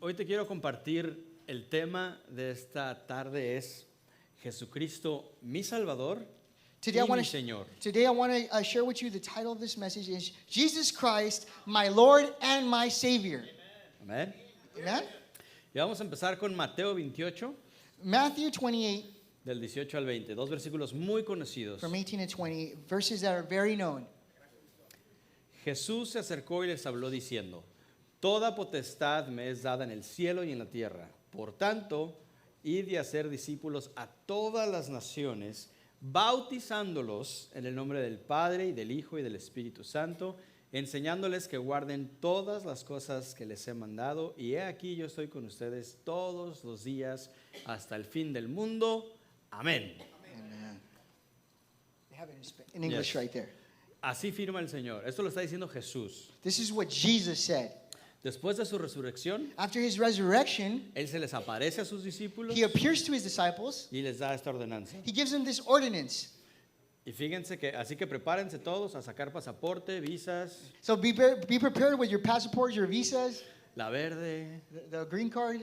Hoy te quiero compartir el tema de esta tarde es Jesucristo, mi Salvador Today I y mi want to Señor. share with you the title of this message is Jesus Christ, my Lord and my Savior. Amén. Amen? Y vamos a empezar con Mateo 28, Matthew 28 del 18 al 20, dos versículos muy conocidos. from 18 to 20, verses that are very known. Jesús se acercó y les habló diciendo: Toda potestad me es dada en el cielo y en la tierra. Por tanto, id y hacer discípulos a todas las naciones, bautizándolos en el nombre del Padre y del Hijo y del Espíritu Santo, enseñándoles que guarden todas las cosas que les he mandado. Y he aquí yo estoy con ustedes todos los días hasta el fin del mundo. Amén. Amen. They have it in English Yes. right there. Así firma el Señor. Esto lo está diciendo Jesús. This is what Jesus said. Después de su resurrección, After his resurrection, Él se les aparece a sus discípulos he appears to his disciples. y les da esta ordenanza. He gives them this ordinance. Y fíjense que, así que prepárense todos a sacar pasaporte, visas, So be prepared with your passports, your visas, la verde, the green card,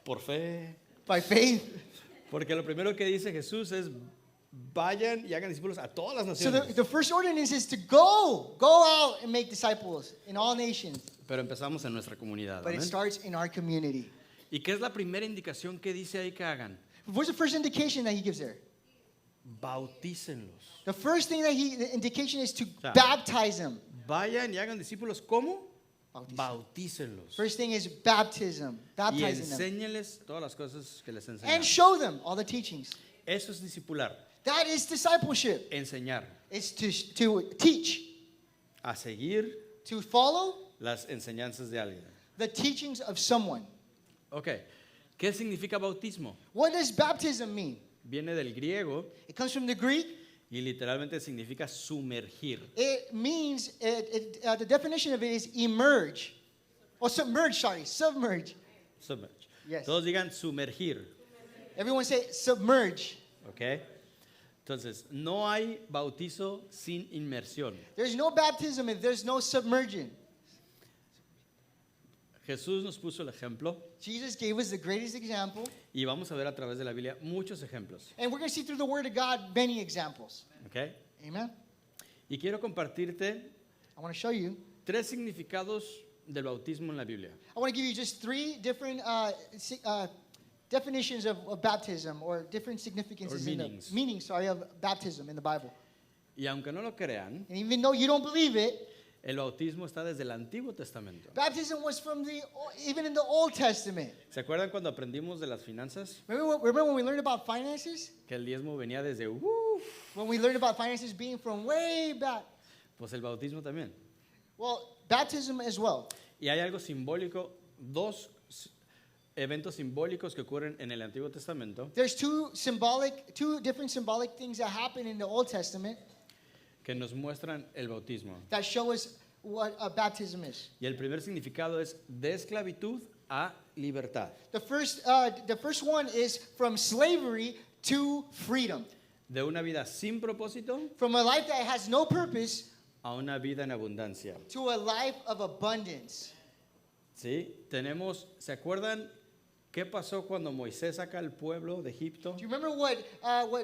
por fe. by faith. Porque lo primero que dice Jesús es, vayan y hagan discípulos a todas las So naciones. the first ordinance is to go out and make disciples in all nations. Pero empezamos en nuestra comunidad. But it ¿Amén? starts in our community. ¿Y qué es la primera indicación que dice ahí que hagan? What's the first indication that he gives there? Bautícenlos. The first thing that the indication is to sea, baptize them. Vayan y hagan discípulos, ¿cómo? Bautismo. Bautícenlos. First thing is baptism, Y baptizing them. enséñenles todas las cosas que les And enseñan. show them all the teachings. Eso es discipular, That is discipleship. enseñar, It's to teach, a seguir to follow las enseñanzas de alguien. the teachings of someone. Ok, ¿qué significa bautismo? What does baptism mean? Viene del griego It comes from the Greek. y literalmente significa sumergir. It means, the definition of it is emerge. Or submerge, submerge. Submerge. Yes. Todos digan sumergir. Everyone say submerge. Ok. Entonces, no hay bautizo sin inmersión. There's no baptism if there's no submerging. Jesús nos puso el ejemplo Jesus gave us the greatest example. y vamos a ver a través de la Biblia muchos ejemplos. And we're going to see through the Word of God many examples. Ok. Amen. Y quiero compartirte I want to show you. 3 significados del bautismo en la Biblia. I want to give you just 3 different definitions of baptism or different significances Or in meanings. the meanings, of baptism in the Bible. Y aunque no lo crean, And even though you don't believe it, el bautismo está desde el Antiguo Testamento. baptism was from even in the Old Testament. ¿Se acuerdan cuando aprendimos de las finanzas? Remember when we learned about finances? Que el diezmo venía desde When we learned about finances being from way back. pues el bautismo también. Well, baptism as well. Y hay algo simbólico, 2 eventos simbólicos que ocurren en el Antiguo Testamento There's two different symbolic things that happen in the Old Testament que nos muestran el bautismo. that show us what a baptism is. Y el primer significado es de esclavitud a libertad, The first one is from slavery to freedom. de una vida sin propósito From a life that has no purpose a una vida en abundancia. to a life of abundance. ¿Sí? ¿Se acuerdan qué pasó cuando Moisés saca al pueblo de Egipto? Do you remember what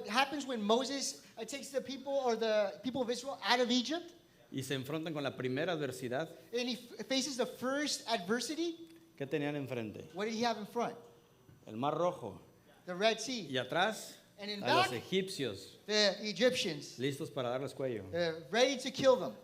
happens when Moses takes the people of Israel out of Egypt? Y se enfrentan con la primera adversidad. And he faces the first adversity. ¿Qué tenían enfrente? What did he have in front? El Mar Rojo. The Red Sea. Y atrás, And in a los back, egipcios, the Egyptians, listos para darles cuello. ready to kill them.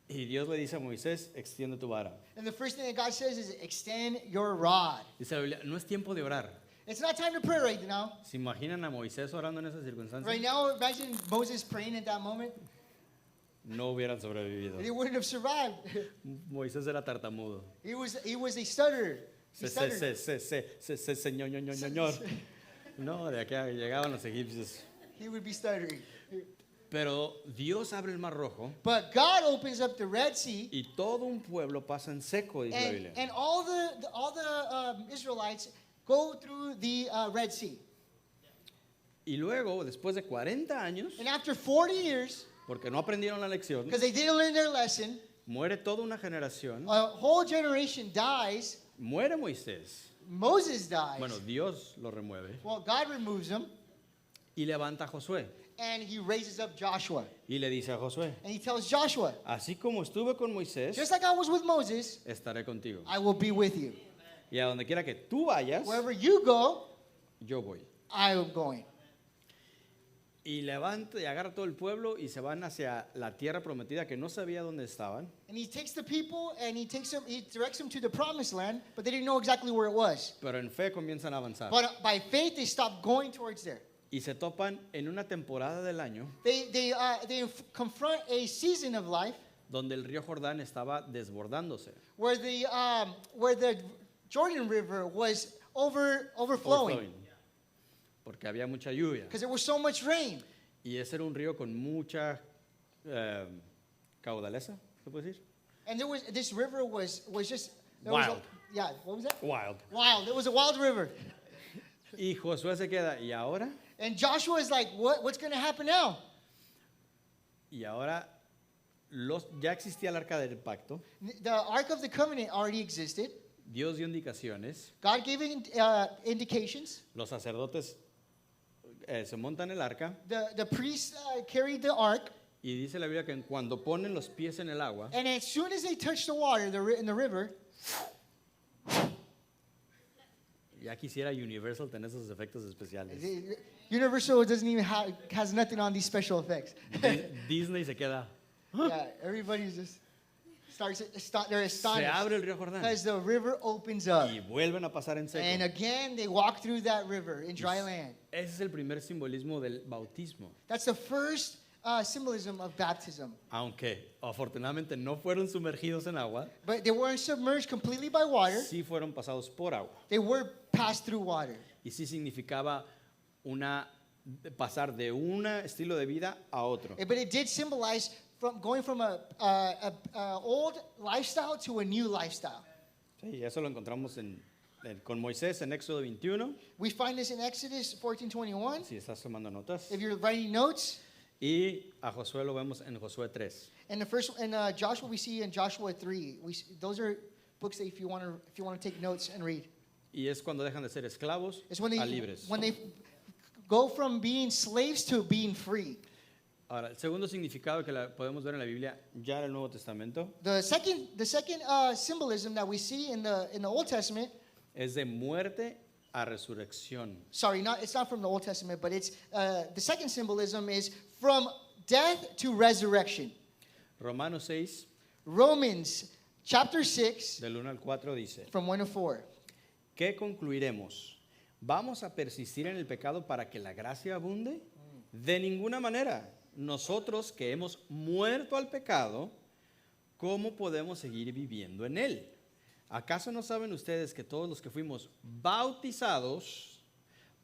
Y Dios le dice a Moisés, extiende tu vara. And the first thing that God says is, extend your rod. Dice la Biblia, no es tiempo de orar. It's not time to pray right now. ¿Se imaginan a Moisés orando en esas circunstancias? Right now, imagine Moses praying at that moment. No hubieran sobrevivido. He wouldn't have survived. Moisés era tartamudo. He was a stutterer. He stuttered. Señor. No, de aquí llegaban los egipcios. He would be stuttering. Pero Dios abre el Mar Rojo But God opens up the Red Sea, y todo un pueblo pasa en seco, dice la Biblia. and all the Israelites go through the Red Sea. Y luego, después de 40 años, And after 40 years, porque no aprendieron la lección, because they didn't learn their lesson, muere toda una generación, A whole generation dies. muere Moisés. Moses dies. Bueno, Dios lo remueve Well, God removes him, y levanta a Josué. and he raises up Joshua. Y le dice a Josué, And he tells Joshua, así como estuve con Moisés, just like I was with Moses, estaré contigo. I will be with you. Y a donde quiera que tú vayas, Wherever you go, yo voy. I am going. Y levanta y agarra todo el pueblo y se van hacia la tierra prometida que no sabía dónde estaban. And he takes the people and he directs them to the promised land, but they didn't know exactly where it was. Pero en fe comienzan a avanzar. But by faith, they stopped going towards there. Y se topan en una temporada del año They confront a season of life donde el río Jordán estaba desbordándose. where the Jordan River was overflowing Overflowing. Porque había mucha lluvia. because there was so much rain. Y ese era un río con mucha caudaleza, ¿se puede decir? And this river was just there was Wild. what was that? Wild. Wild. It was a wild river. Y Josué se queda, ¿y ahora? And Joshua is like, what's going to happen now? Y ahora ya existía el arca del pacto. The Ark of the Covenant already existed. Dios dio indicaciones. God gave indications. Los sacerdotes se montan el arca. The priests carried the ark. Y dice la Biblia que cuando ponen los pies en el agua, And as soon as they touched the water in the river, ya quisiera Universal tener esos efectos especiales. Universal doesn't even has nothing on these special effects. Disney se queda. Yeah, everybody's just they're Se astonished abre el río Jordán because the river opens up. y vuelven a pasar en seco. And again, they walk through that river in dry land. Ese es el primer simbolismo del bautismo. That's the first symbolism of baptism. Aunque afortunadamente no fueron sumergidos en agua, But they weren't submerged completely by water. sí fueron pasados por agua. They were passed through water. Y sí significaba pasar de un estilo de vida a otro. But it did symbolize going from a old lifestyle to a new lifestyle. Sí, eso lo encontramos con Moisés en Éxodo 21, We find this in Exodus 14:21. si estás tomando notas. If you're writing notes, Y a Josué lo vemos en Josué 3. and the first and Joshua we see in Joshua 3. Those are books that if you want to take notes and read. Y es cuando dejan de ser esclavos It's when a libres. they go from being slaves to being free. Ahora, el segundo significado que podemos ver en la Biblia ya en el Nuevo Testamento The second symbolism that we see in the Old Testament. es de muerte a resurrección. Sorry, it's not from the Old Testament, but it's the second symbolism is from death to resurrection. Romanos 6, Romans chapter 6 del 1 al 4 dice, from 1 to 4. ¿qué concluiremos? ¿Vamos a persistir en el pecado para que la gracia abunde? De ninguna manera. Nosotros que hemos muerto al pecado, ¿cómo podemos seguir viviendo en él? ¿Acaso no saben ustedes que todos los que fuimos bautizados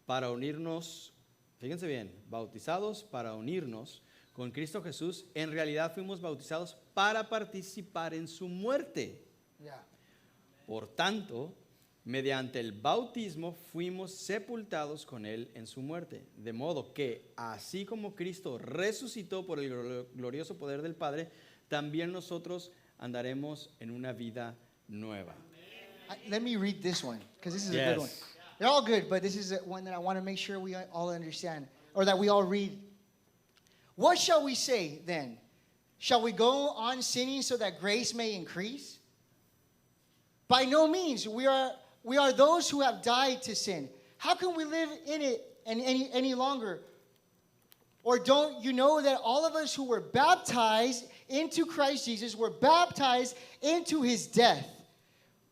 para unirnos, fíjense bien, bautizados para unirnos con Cristo Jesús, en realidad fuimos bautizados para participar en su muerte? Yeah. Por tanto, mediante el bautismo fuimos sepultados con él en su muerte, de modo que así como Cristo resucitó por el glorioso poder del Padre, también nosotros andaremos en una vida nueva. Let me read this one because this is a Yes. good one. They're all good, but this is one that I want to make sure we all understand or that we all read. What shall we say then? Shall we go on sinning so that grace may increase? By no means. We are those who have died to sin. How can we live in it any longer? Or don't you know that all of us who were baptized into Christ Jesus were baptized into his death?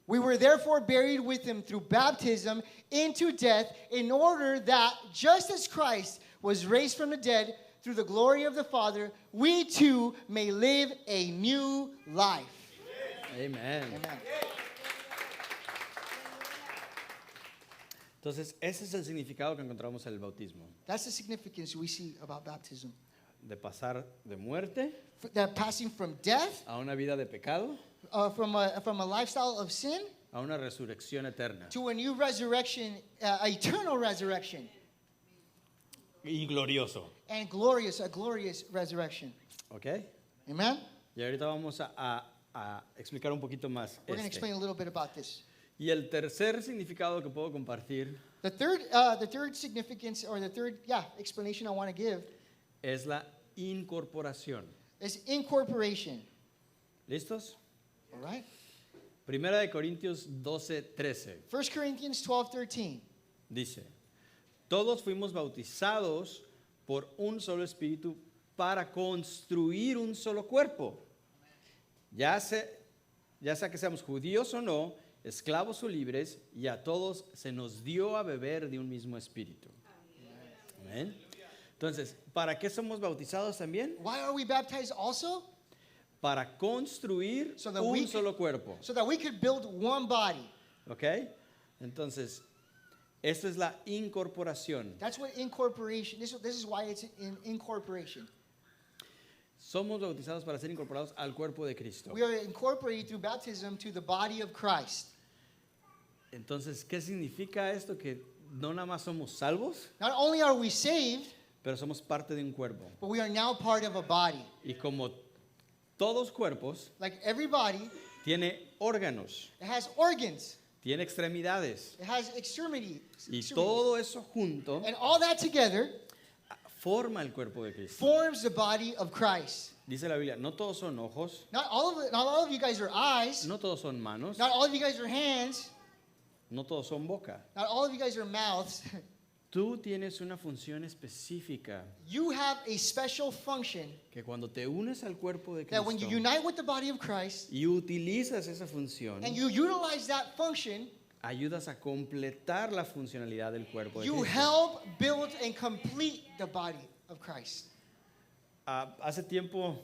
We were therefore buried with him through baptism into death, in order that just as Christ was raised from the dead through the glory of the Father, we too may live a new life. Amen. Amen. Entonces, ese es el significado que encontramos en el bautismo, That's the significance we see about baptism. de pasar de muerte That passing from death, a una vida de pecado, from a lifestyle of sin, a una resurrección eterna to a new resurrection, eternal resurrection, y glorioso. and a glorious resurrection. ¿Ok? Amen? Y ahorita vamos a a explicar un poquito más We're going to este. explain a little bit about this. Y el tercer significado que puedo compartir The third significance, or the third, explanation I want to give es la incorporación. is incorporation. ¿Listos? All right? Primera de Corintios 12:13 1 Corinthians 12:13. dice, todos fuimos bautizados por un solo espíritu para construir un solo cuerpo. Ya sea que seamos judíos o no, esclavos o libres, y a todos se nos dio a beber de un mismo espíritu. Amén. Entonces, ¿para qué somos bautizados también? Why are we baptized also? Para construir So that we un can- solo cuerpo. So that we could build one body. ¿Ok? Entonces, esto es la incorporación. That's what incorporation, this is why it's in incorporation. Somos bautizados para ser incorporados al cuerpo de Cristo. We are incorporated through baptism to the body of Christ. Entonces, ¿qué significa esto? Que no nada más somos salvos, Not only are we saved, pero somos parte de un cuerpo. but we are now part of a body. Y como todos cuerpos, Like every body, tiene órganos, it has organs, tiene extremidades. it has extremities. Y todo eso junto And all that together forma el cuerpo de Cristo. forms the body of Christ. Dice la Biblia, no todos son ojos, Not all of you guys are eyes. no todos son manos, Not all of you guys are hands. no todos son boca. Not all of you guys are mouths. Tú tienes una función específica You have a special function que cuando te unes al cuerpo de that when you Cristo unite with the body of Christ y utilizas esa función, and you utilize that function, ayudas a completar la funcionalidad del cuerpo de you Cristo. help build and complete the body of Christ. Hace tiempo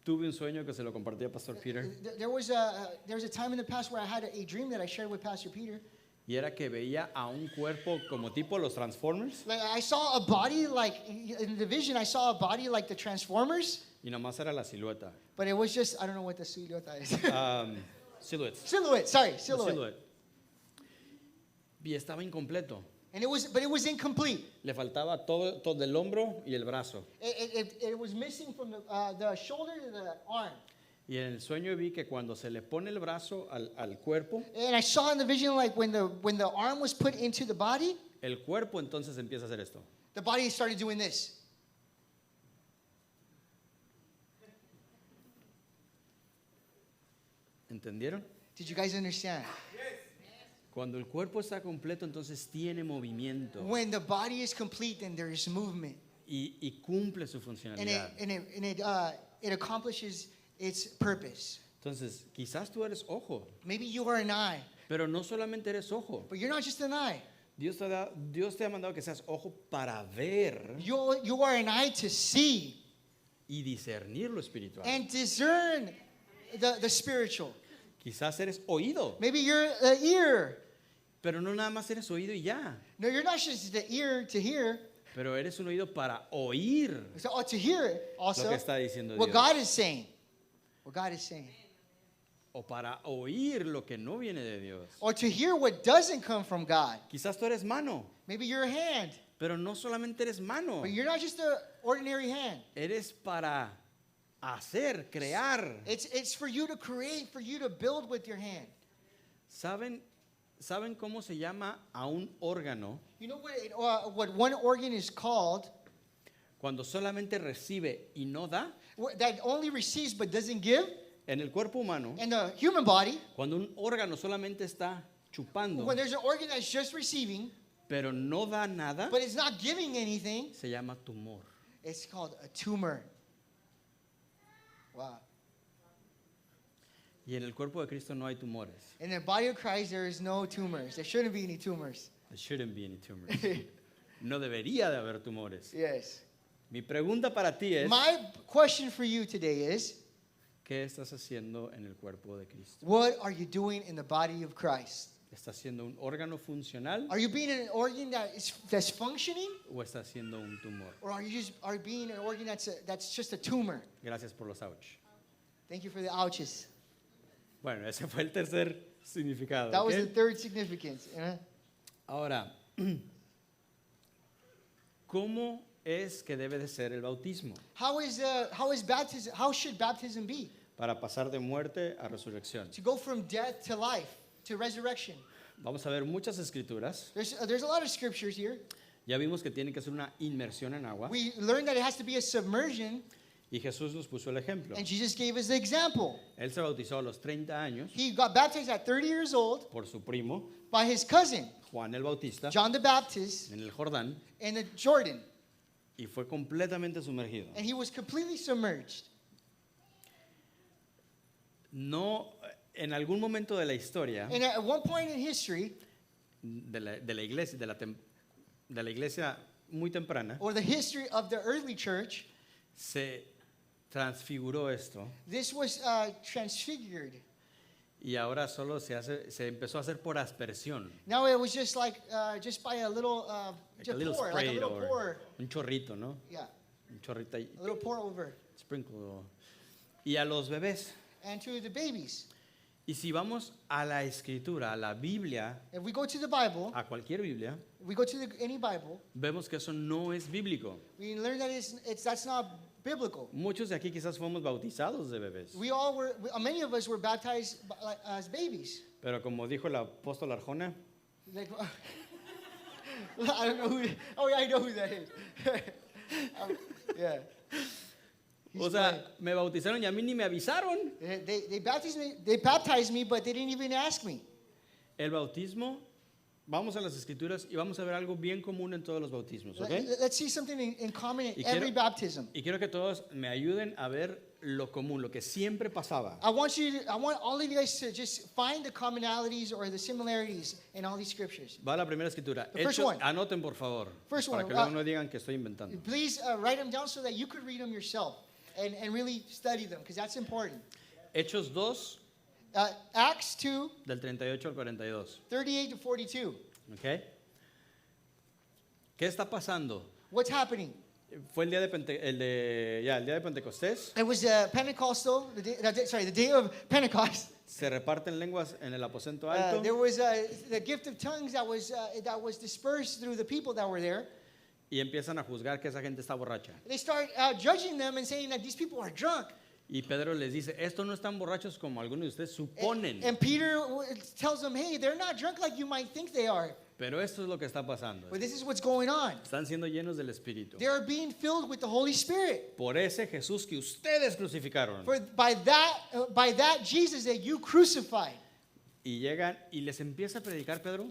tuve un sueño que se lo compartí a Pastor Peter There was a time in the past where I had a dream that I shared with Pastor Peter. y era que veía a un cuerpo como tipo los Transformers Like I saw a body like in the vision, I saw a body like the Transformers, y nomás era la silueta. but it was just I don't know what the silhouette is. Silhouettes. Silhouette, sorry, The silhouette. silhouette. Y estaba incompleto. And it was incomplete. Le faltaba todo el hombro y el brazo. It was missing from the shoulder to the arm. Y en el sueño vi que cuando se le pone el brazo al cuerpo, And I saw in the vision like when the arm was put into the body, el cuerpo entonces empieza a hacer esto. the body started doing this. ¿Entendieron? Did you guys understand? Cuando el cuerpo está completo, entonces tiene movimiento When the body is complete, then there is movement, y cumple su and funcionalidad. it accomplishes its purpose. Entonces, quizás tú eres ojo, Maybe you are an eye, pero no solamente eres ojo. but you're not just an eye. Dios te ha mandado que seas ojo para ver You are an eye to see y discernir lo espiritual. and discern the spiritual. Quizás eres oído, Maybe you're the ear. pero no nada más eres oído y ya. No, you're not just the ear to hear. Pero eres un oído para oír So, to hear it also. lo que está diciendo What Dios. God is saying. What God is saying. O para oír lo que no viene de Dios. Or to hear what doesn't come from God. Quizás tú eres mano, Maybe you're a hand. pero no solamente eres mano. But you're not just an ordinary hand. Eres para hacer, crear. It's for you to create, for you to build with your hand. ¿Saben cómo se llama a un órgano You know what one organ is called? cuando solamente recibe y no da? That only receives but doesn't give? En el cuerpo humano, And the human body, cuando un órgano solamente está chupando, when there's an organ that's just receiving, pero no da nada, but it's not giving anything, se llama tumor. it's called a tumor. Wow. Y en el cuerpo de Cristo no hay tumores. In the body of Christ, there is no tumors. There shouldn't be any tumors. There shouldn't be any tumors. No debería de haber tumores. Yes. Mi pregunta para ti es, My question for you today is, ¿qué estás haciendo en el cuerpo de Cristo? what are you doing in the body of Christ? ¿Estás siendo un órgano funcional Are you being an organ that's functioning, o estás siendo un tumor? or are you being an organ that's just a tumor? Gracias por los ouch. Thank you for the ouches. Bueno, ese fue el tercer significado. That was ¿ok? the third significance. Ahora, ¿cómo es que debe de ser el bautismo? How should baptism be? para pasar de muerte a resurrección. to go from death to life, to resurrection. Vamos a ver muchas escrituras. There's a lot of scriptures here. Ya vimos que tiene que ser una inmersión en agua We learned that it has to be a submersion, y Jesús nos puso el ejemplo. and Jesus gave us the example. Él se bautizó a los 30 años He got baptized at 30 years old por su primo, by his cousin, Juan el Bautista, John the Baptist, en el Jordán in the Jordan, y fue completamente sumergido. and he was completely submerged. No, en algún momento de la historia And at one point in history, de la iglesia, de la iglesia muy temprana, or the history of the early church, se transfiguró esto this was transfigured. y ahora solo se empezó a hacer por aspersión. Now it was just like just by a little Like a little pour, spray like a little or pour. un chorrito, ¿no? Yeah, Un chorrito ahí, a little pour over. sprinkle. Y a los bebés. And to the babies. Y si vamos a la escritura, a la Biblia, If we go to the Bible, a cualquier Biblia, if we go to any Bible, vemos que eso no es bíblico. we learn that that's not biblical. Muchos de aquí quizás fuimos bautizados de bebés. We all were, many of us were baptized as babies. Pero como dijo el apóstol Arjona, Like, I don't know who. Oh yeah, I know who that is. Yeah. He's o sea, me bautizaron y a mí ni me avisaron. funny. They baptized me, but they didn't even ask me. El bautismo, vamos a las escrituras y vamos a ver algo bien común en todos los bautismos, ¿ok? Let's see something in common in Y every baptism. Y quiero que todos me ayuden a ver lo común, lo que siempre pasaba. I want all of you guys to just find the commonalities or the similarities in all these scriptures. Va a la primera escritura. The first Hechos, one. anoten por favor, First para one, que luego no digan que estoy inventando. Please write them down so that you could read them yourself and really study them, because that's important. Hechos 2, Acts 2, del 38 al 42. 38 to 42. ¿Ok? ¿Qué está pasando? What's happening? Fue el día de Pentecostés. It was Pentecostal, the day of Pentecost. Se reparten lenguas en el aposento alto. There was the gift of tongues that was dispersed through the people that were there. Y empiezan a juzgar que esa gente está borracha. They start judging them and saying that these people are drunk. Y Pedro les dice, estos no están borrachos como algunos de ustedes suponen. And Peter tells them, hey, they're not drunk like you might think they are. Pero esto es lo que está pasando. But this is what's going on. Están siendo llenos del Espíritu. They are being filled with the Holy Spirit. Por ese Jesús que ustedes crucificaron. By that Jesus that you crucified. Y llegan y les empieza a predicar Pedro.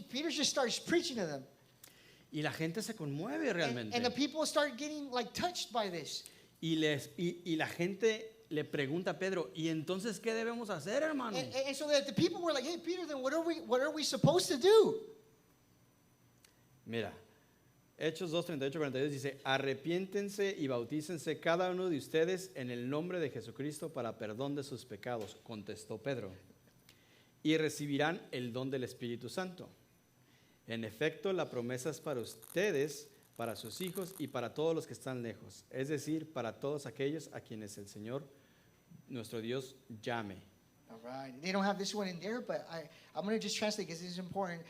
Peter just starts preaching to them. Y la gente se conmueve realmente. And the people start getting like touched by this. Y la gente le pregunta a Pedro, ¿y entonces qué debemos hacer, hermano? And so that the people were like, hey, Peter, then what are we supposed to do? Mira, Hechos 2, 38, 42 dice, arrepiéntense y bautícense cada uno de ustedes en el nombre de Jesucristo para perdón de sus pecados, contestó Pedro, y recibirán el don del Espíritu Santo. En efecto, la promesa es para ustedes, para sus hijos y para todos los que están lejos, es decir, para todos aquellos a quienes el Señor, nuestro Dios, llame. All right. They don't have this one in there, but I'm going to just translate because this is important.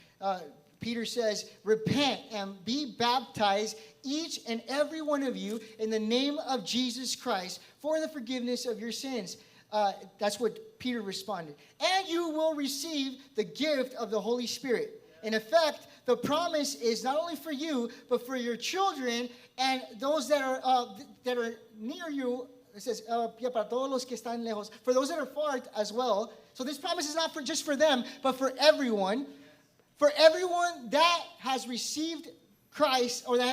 Peter says, repent and be baptized, each and every one of you, in the name of Jesus Christ for the forgiveness of your sins. That's what Peter responded. And you will receive the gift of the Holy Spirit. In effect, the promise is not only for you, but for your children and those that are near you. It says, para todos los que están lejos, for those that are far as well. So this promise is not just for them, but for everyone. For everyone that has received Christ, or for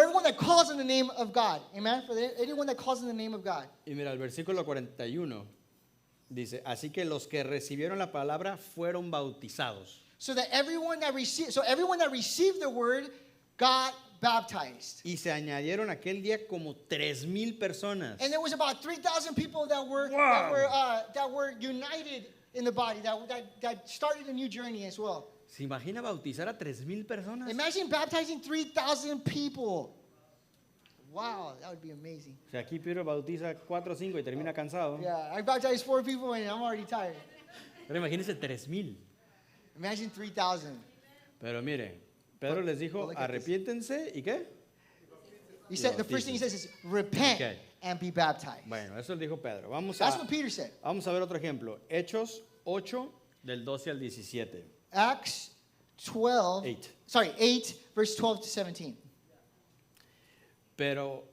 everyone that calls in the name of God. Amen? For anyone that calls in the name of God. Y mira, el versículo 41 dice, así que los que recibieron la palabra fueron bautizados. So everyone that received the word got baptized. Y se añadieron aquel día como 3,000 personas. And there was about 3,000 people that were united in the body, that started a new journey as well. ¿Se imagina bautizar a 3,000 personas? Imagine baptizing 3,000 people. Wow, that would be amazing. O sea, aquí Pedro bautiza 4 o 5 y termina cansado. Yeah, I baptized 4 people and I'm already tired. Pero imagínense 3,000. Imagine 3,000. Pero mire, Pedro les dijo, arrepiéntense y ¿qué? He said the first thing he says is repent. Okay. and be baptized. Bueno, eso lo dijo Pedro. That's what Peter said. Vamos a ver otro ejemplo. Hechos 8, del 12 al 17. Acts 12, 8. sorry, 8, verse 12 to 17. Pero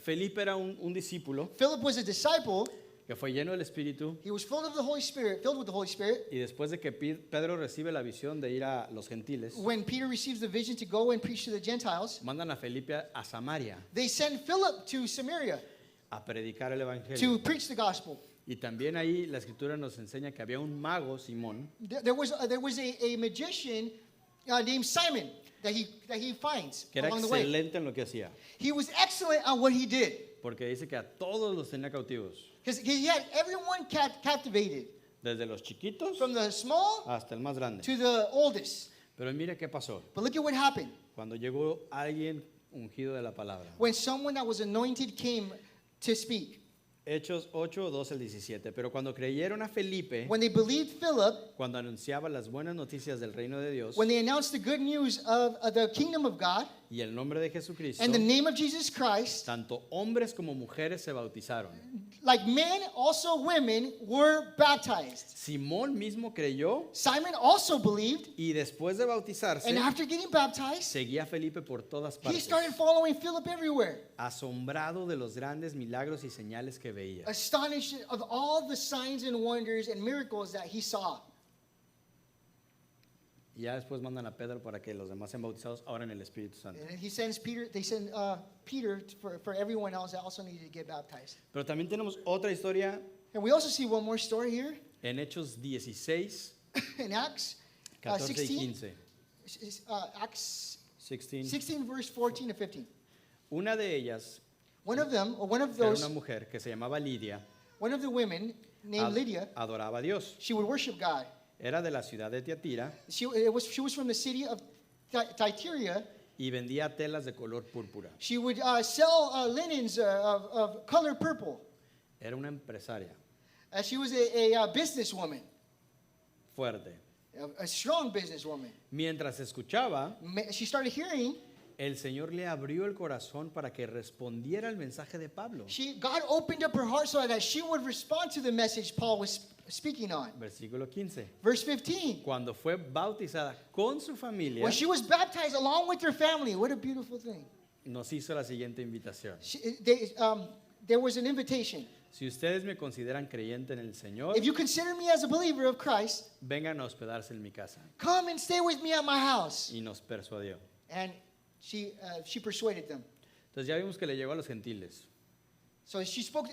Felipe era un discípulo Philip was a disciple. que fue lleno del Espíritu, He was filled with the Holy Spirit. y después de que Pedro recibe la visión de ir a los gentiles, When Peter receives the vision to go and preach to the Gentiles, mandan a Felipe a Samaria they send Philip to Samaria a predicar el to Evangelio. preach the gospel. Y también ahí la Escritura nos enseña que había un mago, Simón, There was a magician named Simon that he finds que era along the way. excelente en lo que hacía, He was excellent at what he did porque dice que a todos los tenía cautivos, because he had everyone captivated, desde los chiquitos from the small hasta el más grande. to the oldest. Pero mire qué pasó. But look at what happened Cuando llegó alguien ungido de la palabra. when someone that was anointed came to speak. Hechos 8, 12 al 17. Pero cuando creyeron a Felipe, When they believed Philip, cuando anunciaba las buenas noticias del reino de Dios when they announced the good news of the kingdom of God y el nombre de Jesucristo, and the name of Jesus Christ, tanto hombres como mujeres se bautizaron. like men, also women were baptized. Simón mismo creyó Simon also believed, y después de bautizarse, and after getting baptized, seguía a Felipe por todas he partes, started following Philip everywhere, asombrado de los grandes milagros y señales que veía. astonished of all the signs and wonders and miracles that he saw. Y ya después mandan a Pedro para que los demás sean bautizados ahora en el Espíritu Santo. And he sends Peter, they send Peter for everyone else that also needed to get baptized. Pero también tenemos otra historia And we also see one more story here en Hechos 16, in Acts 14 y 16, 15. Acts 16. 16, verse 14 to 15. Una de ellas One of them, or one of era those, una mujer que se llamaba Lidia, one of the women named Lydia, adoraba a Dios. she would worship God. Era de la ciudad de Tiatira She was from the city of Thyatira. y vendía telas de color púrpura. She would sell linens of color purple. Era una empresaria She was a businesswoman, fuerte. a strong businesswoman. Mientras escuchaba, She started hearing. el Señor le abrió el corazón para que respondiera al mensaje de Pablo. God opened up her heart so that she would respond to the message Paul was speaking on. Versículo 15. Verse 15. Cuando fue bautizada con su familia, When she was baptized along with her family, what a beautiful thing. nos hizo la siguiente invitación. There was an invitation. Si ustedes me consideran creyente en el Señor, If you consider me as a believer of Christ, vengan a hospedarse en mi casa. come and stay with me at my house. Y nos persuadió. And she persuaded them. Entonces ya vimos que le llegó a los gentiles. So she spoke.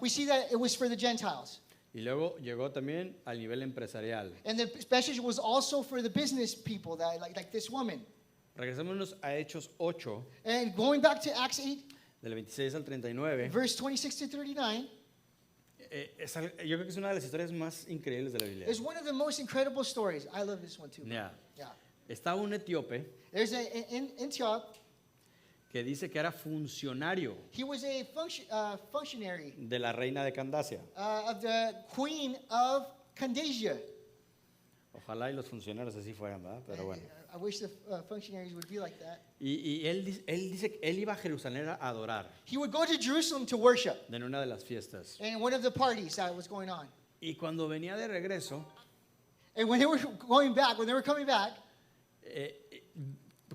We see that it was for the Gentiles. Y luego llegó también al nivel empresarial. And the message was also for the business people, that like this woman. Regresémonos a Hechos 8, And going back to Acts 8, del 26 al 39. verse 26 to 39, Yo creo que es una de las historias más increíbles de la Biblia. is one of the most incredible stories. I love this one too. Ya. Yeah. Estaba un etíope There's in Antioch, que dice que era funcionario he was a functionary de la reina de Candacia. of the queen of Candacia. Ojalá y los funcionarios así fueran, ¿verdad? Pero bueno. I wish the functionaries would be like that. Y él dice que él iba a Jerusalén a adorar He would go to Jerusalem to worship en una de las fiestas. in one of the parties that was going on. Y cuando venía de regreso, And when they were coming back,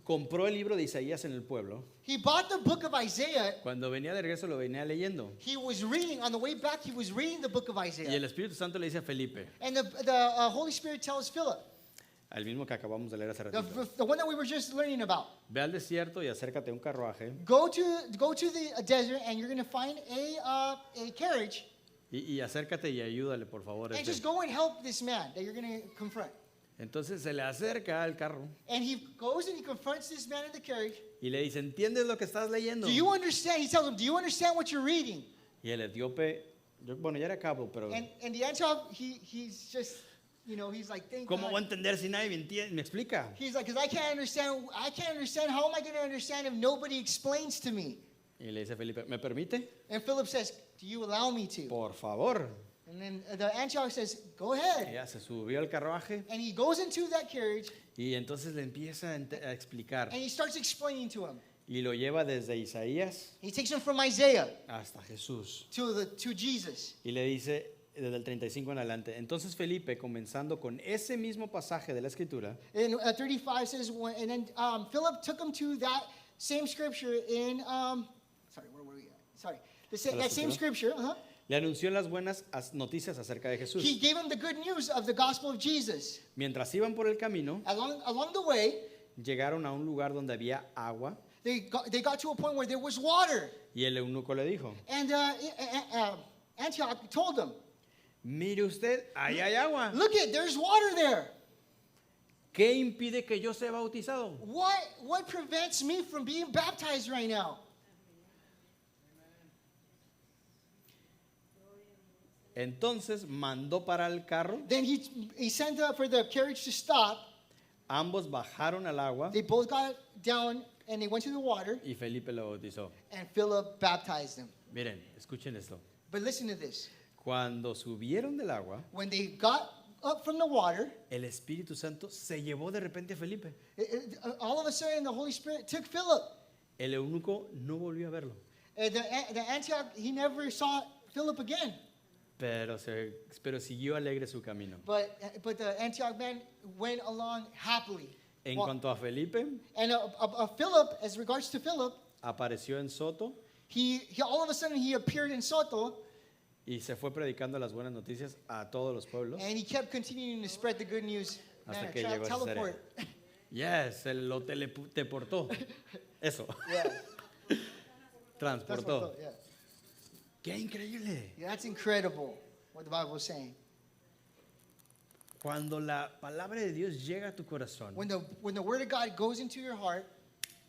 compró el libro de Isaías en el pueblo. he bought the book of Isaiah. Cuando venía de regreso lo venía leyendo. He was reading, on the way back, he was reading the book of Y Isaiah. el Espíritu Santo le dice a Felipe, And the Holy Spirit tells Philip, al mismo que acabamos de leer hace ratito, the one that we were just learning about, ve al desierto y acércate a un carruaje go to the desert and you're going to find a carriage y acércate y ayúdale, por favor. and just go and help this man that you're going to confront. Entonces se le acerca al carro And he goes and he confronts this man in the carriage. y le dice, ¿entiendes lo que estás leyendo? Do you understand? He tells him, do you understand what you're reading? Y el etíope, bueno, ya era cabo, pero And the Antioch, he's just, he's like, thank ¿cómo voy a God. entender si nadie me explica? He's like, because I can't understand. How am I going to understand if nobody explains to me? Y le dice Felipe, ¿me permite? And Philip says, do you allow me to? Por favor. And then the Antioch says, go Y ahead. ya se subió al carruaje And he goes into that carriage y entonces le empieza a explicar. and he starts explaining to him. y lo lleva desde Isaías He takes him from Isaiah hasta Jesús. to Jesus. Y le dice desde el 35 en adelante. Entonces Felipe, comenzando con ese mismo pasaje de la Escritura, And 35 says, and then Philip took him to that same scripture in, sorry, where were we at? Sorry. That same scripture, le anunció las buenas noticias acerca de Jesús. He gave him the good news of the gospel of Jesus. Mientras iban por el camino, Along the way, llegaron a un lugar donde había agua they got to a point where there was water. y el eunuco le dijo, And Antioch told them, mire usted, ahí hay agua. look there's water there. ¿Qué impide que yo sea bautizado? What prevents me from being baptized right now? Entonces mandó parar el carro, Then he sent for the carriage to stop. ambos bajaron al agua They both got down and they went to the water, y Felipe lo bautizó. and Philip baptized them. Miren, escuchen esto. But listen to this. Cuando subieron del agua, When they got up from the water, el Espíritu Santo se llevó de repente a Felipe. all of a sudden the Holy Spirit took Philip. El eunuco no volvió a verlo, The Antioch, he never saw Philip again. pero siguió alegre su camino. But the Antioch man went along happily. En cuanto a Felipe, And Philip, as regards to Philip, apareció en Soto he all of a sudden he appeared in Soto, y se fue predicando las buenas noticias a todos los pueblos and he kept continuing to spread the good news. hasta Man, que llegó a Cesarea. teleport. Yes, él lo teleportó. Eso, Yeah, that's transportó. what, yeah. ¡Qué increíble! Yeah, that's incredible what the Bible is saying. Cuando la palabra de Dios llega a tu corazón, When the word of God goes into your heart,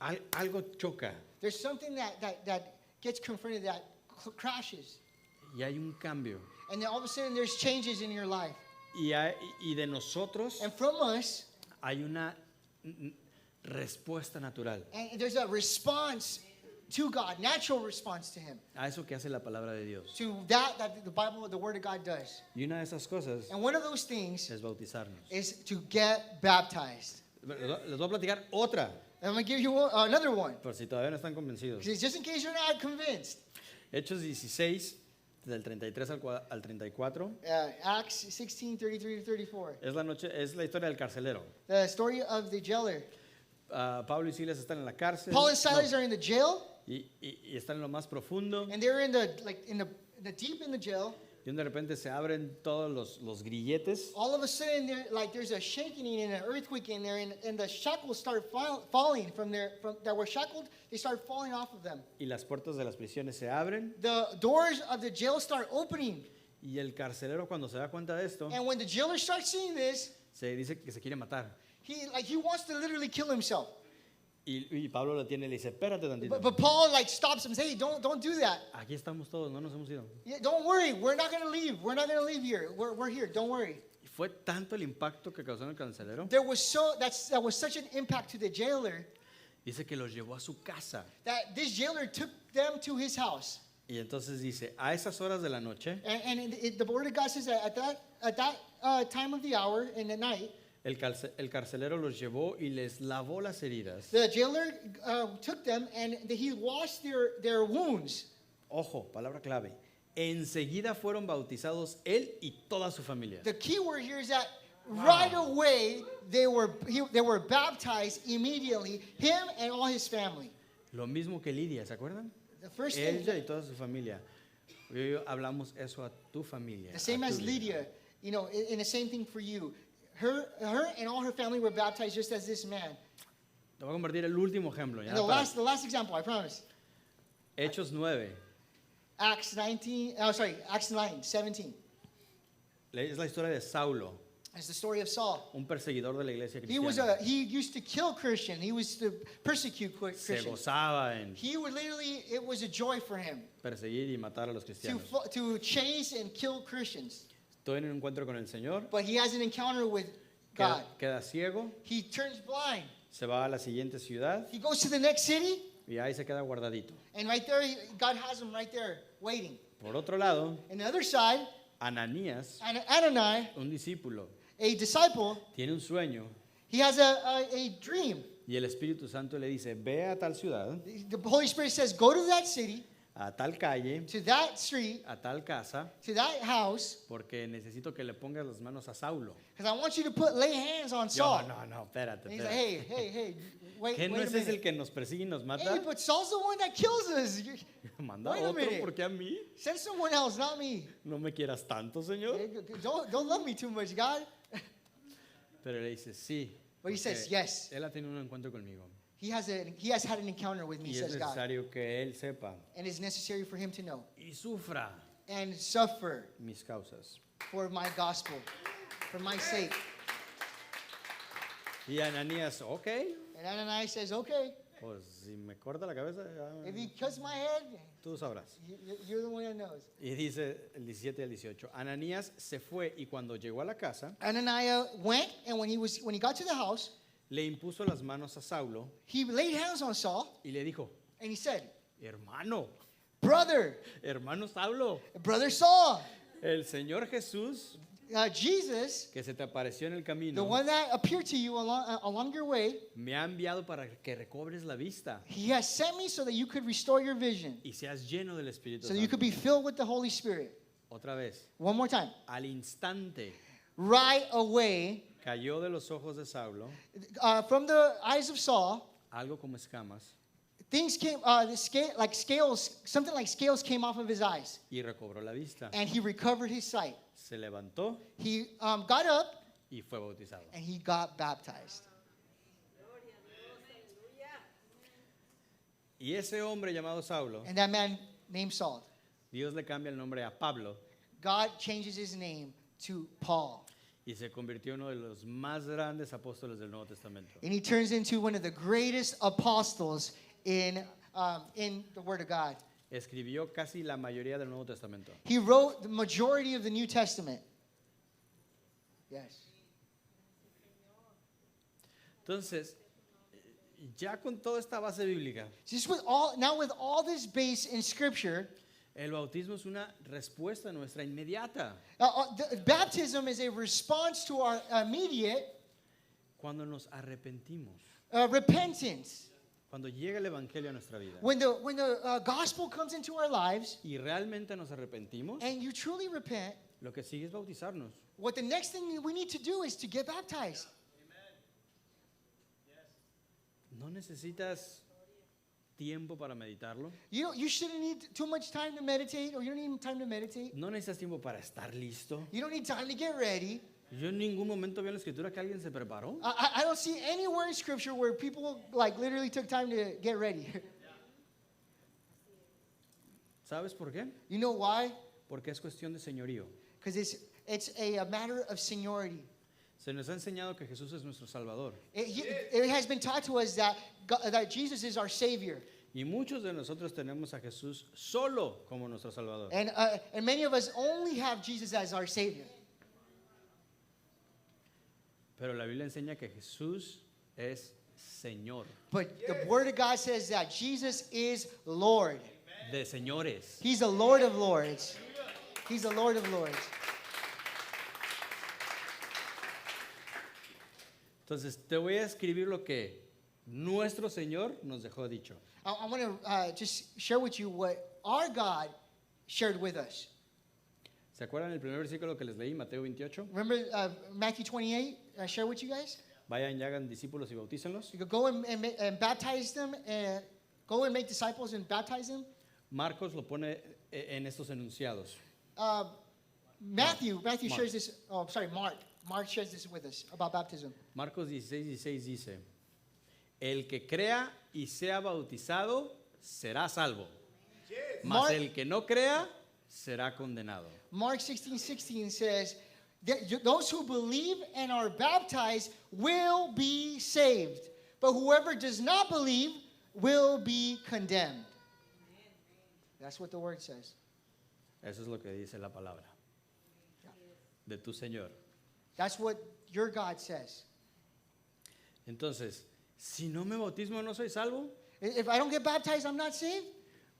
algo choca there's something that gets confronted that crashes. y hay un cambio. And then all of a sudden there's changes in your life. Y de nosotros And from us, hay una respuesta natural and there's a response to God, natural response to Him, a eso que hace la palabra de Dios. to that the Bible, the Word of God does. Y una de esas cosas And one of those things es bautizarnos. is to get baptized. Les voy a platicar otra, And I'm going to give you another one, por si todavía no están convencidos. just in case you're not convinced. Hechos 16, del 33 al 34, Acts 16, 33 to 34. es la historia del carcelero. The story of the jailer. Pablo y Silas están en la cárcel. Paul and Silas No, are in the jail, y están en lo más profundo. and they're in the deep in the jail. Y de repente se abren todos los grilletes. All of a sudden, there's a shaking and an earthquake in there, and the shackles start falling from that were shackled. They start falling off of them. Y las puertas de las prisiones se abren. The doors of the jail start opening, Y el carcelero, cuando se da cuenta de esto, and when the jailer starts seeing this, se dice que se quiere matar. he wants to literally kill himself. Y Pablo lo tiene y le dice, espérate tantito. But Paul stops him and says, "Hey, don't do that. Aquí estamos todos, no nos hemos ido. Yeah, don't worry. We're not going to leave. We're not going to leave here. We're here. Don't worry." Y fue tanto el impacto que causó en el carcelero. That was such an impact to the jailer Dice que los llevó a su casa. that this jailer took them to his house. Y entonces dice, a esas horas de la noche, And the word of God says that at that time of the hour in the night, el carcelero los llevó y les lavó las heridas. the jailer took them and he washed their wounds. Ojo, palabra clave. Enseguida fueron bautizados él y toda su familia. The key word here is that right away they were baptized immediately, him and all his family. Lo mismo que Lidia, ¿se acuerdan? The first thing, Ella y toda su familia. Hoy hablamos eso a tu familia. the same a tu as vida. Lydia, and the same thing for you. Her and all her family were baptized just as this man. Te voy a compartir el último ejemplo. ya And the para- last example, I promise. Hechos 9. Acts 9, 17. Es la historia de Saulo, It's the story of Saul. un perseguidor de la iglesia cristiana. He used to kill Christian. He was to persecute Se Christians. gozaba en He would literally, it was a joy for him perseguir y matar a los cristianos. to chase and kill Christians. Estoy en un encuentro con el Señor, But he has an encounter with God. queda ciego, He turns blind. se va a la siguiente ciudad He goes to the next city, y ahí se queda guardadito. and right there, God has him right there waiting. Por otro lado, And the other side, Ananías, Anani, un discípulo, a disciple, tiene un sueño he has a dream. y Y el Espíritu Santo le dice, ve a tal ciudad, The Holy Spirit says, go to that city, a tal calle, to that street, a tal casa, to that house, porque necesito que le pongas las manos a Saulo. because I want you to lay hands on Yo, Saul. no, espérate, And he's like, espérate. hey, wait ¿Qué no a es ese el minute. que nos persigue y nos Hey, mata? but Saul's the one that kills us. Manda wait a otro, minute. porque a mí Send someone else, not me. no me quieras tanto, Señor. Hey, don't love me too much, God. Pero le dice, sí. But he says, porque yes. Él ha tenido un encuentro conmigo. He has had an encounter with me, Y es says God. necesario que Él sepa And it's necessary for him to know y sufra and suffer mis causas. for my gospel, for my sake. Y Ananías, ok, And Ananias says, okay, pues si me corta la cabeza, if ya, he cuts my head, tú sabrás. you're the one that knows. Y dice el 17 al 18, Ananías se fue y cuando llegó a la casa, Ananias went, and when he got to the house, le impuso las manos a Saulo he laid hands on Saul, y le dijo, and he said, hermano, brother Saulo, Saul, el Señor Jesús Jesus, que se te apareció en el the camino, one that appeared to you along your way, me ha enviado para que recobres la vista he has sent me so that you could restore your vision, y seas lleno del Espíritu so that you could Santo. be filled with the Holy Spirit. Otra vez, One more time. al instante Right away, cayó de los ojos de Saulo from the eyes of Saul, algo como escamas things came, something like scales came off of his eyes, y recobró la vista. and he recovered his sight. Se levantó He got up, y fue bautizado. and he got baptized. Y ese hombre llamado Saulo, And that man named Saul, Dios le cambia el nombre a Pablo God changes his name to Paul. y se convirtió en uno de los más grandes apóstoles del Nuevo Testamento. And he turns into one of the greatest apostles in the Word of God. Escribió casi la mayoría del Nuevo Testamento. He wrote the majority of the New Testament. Yes. Entonces, ya con toda esta base bíblica, Just with all this base in Scripture, el bautismo es una respuesta nuestra inmediata. Baptism is a response to our immediate Cuando nos arrepentimos, repentance. cuando llega el Evangelio a nuestra vida When the gospel comes into our lives y realmente nos arrepentimos, and you truly repent, lo que sigue es bautizarnos. what the next thing we need to do is to get baptized. No necesitas tiempo para meditarlo. You shouldn't need too much time to meditate, or you don't need time to meditate. No necesitas tiempo para estar listo. You don't need time to get ready. Yo en ningún momento veo en la escritura que alguien se preparó. I don't see anywhere in Scripture where people like literally took time to get ready. ¿Sabes por qué? You know why? Porque es cuestión de señorío. Because it's a matter of seniority. Se nos ha enseñado que Jesús es nuestro Salvador. It has been taught to us that Jesus is our Savior. Y muchos de nosotros tenemos a Jesús solo como nuestro Salvador. And many of us only have Jesus as our Savior. Pero la Biblia enseña que Jesús es Señor. But the Word of God says that Jesus is Lord. De señores. He's the Lord of Lords. He's the Lord of Lords. Entonces te voy a escribir lo que nuestro Señor nos dejó dicho. I want to just share with you what our God shared with us. ¿Se acuerdan el primer versículo que les leí, Mateo 28? Remember Matthew 28? I share with you guys. Vayan y hagan discípulos y bautícenlos. You could go and baptize them, and go and make disciples and baptize them. Marcos lo pone en estos enunciados. Matthew Mark. shares this. Oh, sorry, Mark. Mark shares this with us about baptism. Marcos 16:16 dice, el que crea y sea bautizado será salvo, mas Mark- el que no crea será condenado. Mark 16:16 says, those who believe and are baptized will be saved, but whoever does not believe will be condemned. That's what the word says. Eso es lo que dice la palabra de tu Señor. That's what your God says. Entonces, si no me bautismo no soy salvo. If I don't get baptized, I'm not saved.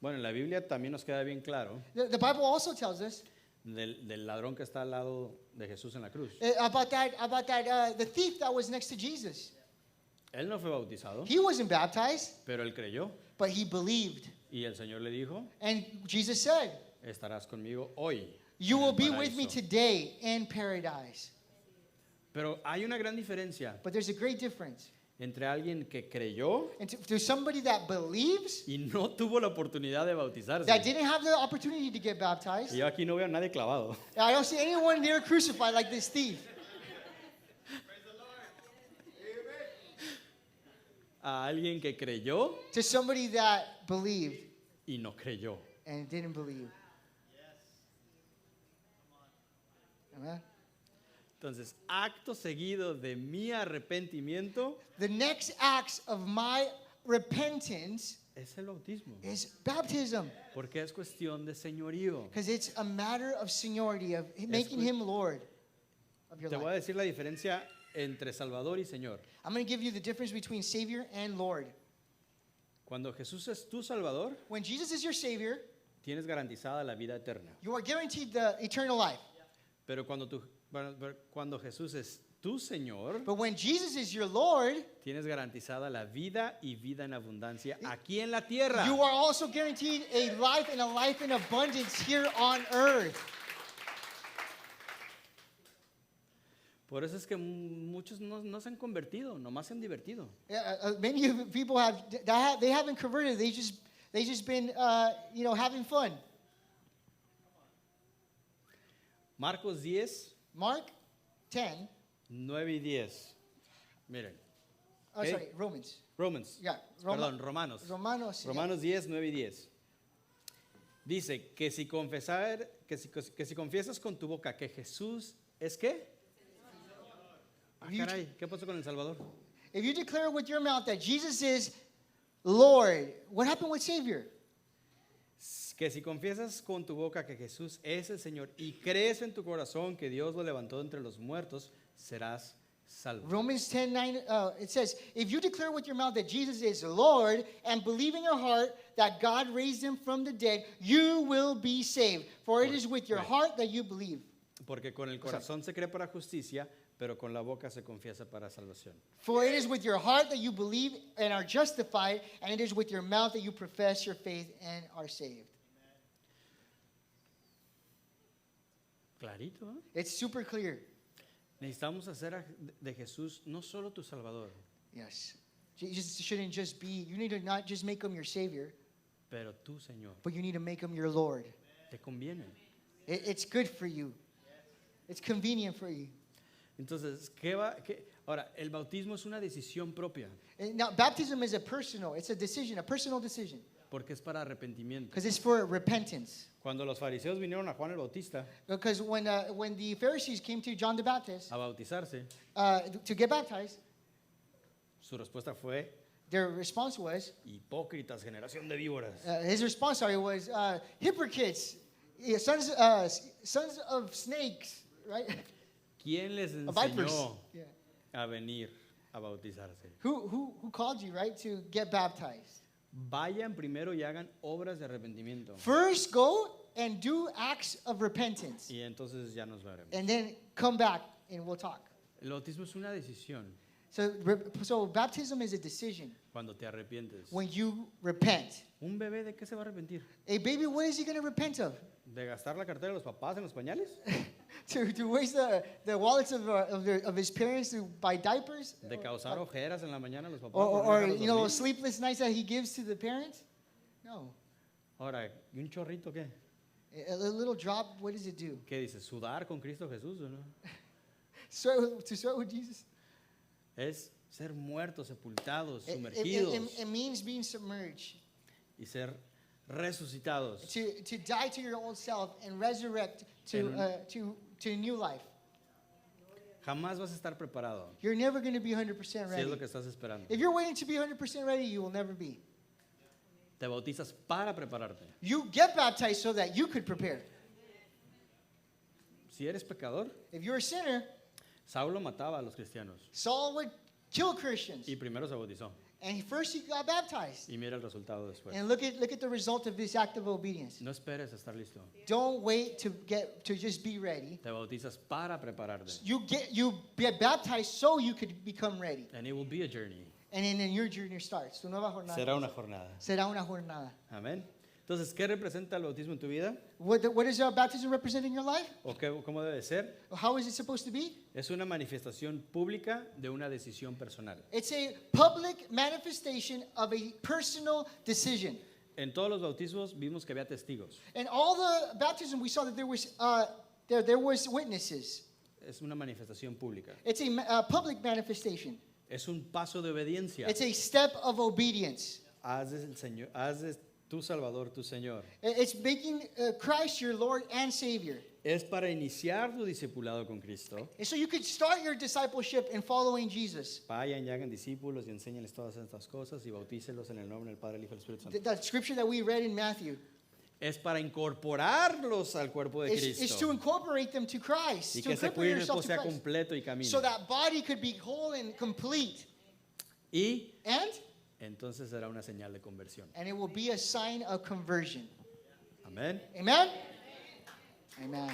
Bueno, en la Biblia también nos queda bien claro The Bible also tells us del ladrón que está al lado de Jesús en la cruz. about that the thief that was next to Jesus. Él no fue bautizado, He wasn't baptized, pero él creyó. but he believed. Y el Señor le dijo, And Jesus said, estarás conmigo hoy. you en will el be with me paraíso". today in paradise. Pero hay una gran diferencia But there's a great difference. entre alguien que creyó And to somebody that believes, y no tuvo la oportunidad de bautizarse. that didn't have the opportunity to get baptized. Y yo aquí no veo a nadie clavado. I don't see anyone there crucified like this thief. A alguien que creyó To somebody that believed y no creyó. and didn't believe. Amen. Entonces, acto seguido de mi arrepentimiento The next acts of my repentance es el bautismo. is baptism. Porque es cuestión de señorío. Because it's a matter of seniority, of making cu- him Lord of your Te voy a life. decir la diferencia entre Salvador y Señor. I'm going to give you the difference between Savior and Lord. Cuando Jesús es tu Salvador, When Jesus is your Savior, tienes garantizada la vida eterna. you are guaranteed the eternal life. Pero cuando Jesús es tu Señor, But when Jesus is your Lord, tienes garantizada la vida y vida en abundancia aquí en la tierra. you are also guaranteed a life and a life in abundance here on earth. Por eso es que muchos no se han convertido, nomás se han divertido. Many of the people they haven't converted. They just been having fun. Marcos 10, Mark 10. 9 y 10. Miren. Oh, Okay. sorry, Romans. Romans. Yeah, Perdón, Romanos. Romanos. Romanos 10, 9 y 10. Dice que si confiesas con tu boca que Jesús es ¿qué? Ah, caray, ¿qué pasó con el Salvador? If you declare with your mouth that Jesus is Lord, what happened with Savior? Que si confiesas con tu boca que Jesús es el Señor y crees en tu corazón que Dios lo levantó entre los muertos, serás salvo. Romans 10:9, it says, if you declare with your mouth that Jesus is Lord and believe in your heart that God raised him from the dead, you will be saved. For it is with your Right. heart that you believe. Porque con el corazón se cree para justicia, pero con la boca se confiesa para salvación. For it is with your heart that you believe and are justified, and it is with your mouth that you profess your faith and are saved. Clarito, ¿eh? It's super clear. Necesitamos hacer de Jesús no solo tu Salvador, Yes. Jesus shouldn't just be, you need to not just make him your Savior, pero tu Señor. but you need to make him your Lord. Te conviene. It's good for you. It's convenient for you. Entonces, ahora, el bautismo es una decisión propia, And now, baptism is it's a decision, a personal decision, porque es para arrepentimiento. because it's for repentance. Cuando los fariseos vinieron a Juan el Bautista Because when the Pharisees came to John the Baptist a bautizarse, to get baptized, su respuesta fue, their response was, hipócritas, generación de víboras. his response, was, hypocrites, sons of snakes, right? ¿Quién les Vipers. enseñó Yeah. a venir a bautizarse? Who called you, right, to get baptized? Vayan primero y hagan obras de arrepentimiento. First, go and do acts of repentance, Y entonces ya nos veremos. and then come back and we'll talk. El bautismo es una decisión So baptism is a decision cuando te arrepientes. when you repent. ¿Un bebé de qué se va a arrepentir? A baby, what is he going to repent of? ¿De gastar la cartera de los papás en los pañales? To waste the wallets of his parents to buy diapers? ¿De causar ojeras en la mañana a los papás? Or, por no or dejarlos you know, dormir? sleepless nights that he gives to the parents? No. Ahora, ¿y un chorrito qué? A little drop, what does it do? ¿Qué dice? ¿Sudar con Cristo Jesús o no? To sweat with Jesus? Es ser muertos, sepultados, It sumergidos means being submerged. y ser resucitados. To die to your old self and resurrect to new life. Jamás vas a estar preparado You're never going to be 100% si es ready. lo que estás esperando. If you're waiting to be 100% ready, you will never be. Te bautizas para prepararte. You get baptized so that you could prepare. Si eres pecador, If you're a sinner, Saulo mataba a los cristianos Saul would kill Christians. y primero se bautizó. And first he got baptized. Y mira el resultado después. And look at the result of this act of obedience. No esperes a estar listo. Don't wait to just be ready. Te bautizas para prepararte. You get baptized so you could become ready. And it will be a journey. And then your journey starts. Tu nueva jornada. Será una jornada. Será una jornada. Amén. Entonces, ¿qué representa el bautismo en tu vida? What does baptism represent in your life? ¿O cómo debe ser? How is it supposed to be? Es una manifestación pública de una decisión personal. It's a public manifestation of a personal decision. En todos los bautismos vimos que había testigos. In all the baptism, we saw that there was witnesses. Es una manifestación pública. It's a public manifestation. Es un paso de obediencia. It's a step of obedience. Haz de tu Salvador tu Señor. It's making Christ your Lord and Savior. Es para iniciar tu discipulado con Cristo. And so you could start your discipleship in following Jesus. Vayan y hagan discípulos y enséñenles todas estas cosas y bautícelos en el nombre del Padre, el Hijo y el Espíritu Santo. The scripture that we read in Matthew Es para incorporarlos al cuerpo de is to Cristo. incorporate them to Christ. Y To que ese incorporate cuerpo yourself sea to Christ. completo y camine. So that body could be whole and complete. Y And entonces será una señal de conversión. it will be a sign of conversion. Amén. Amen? Amen.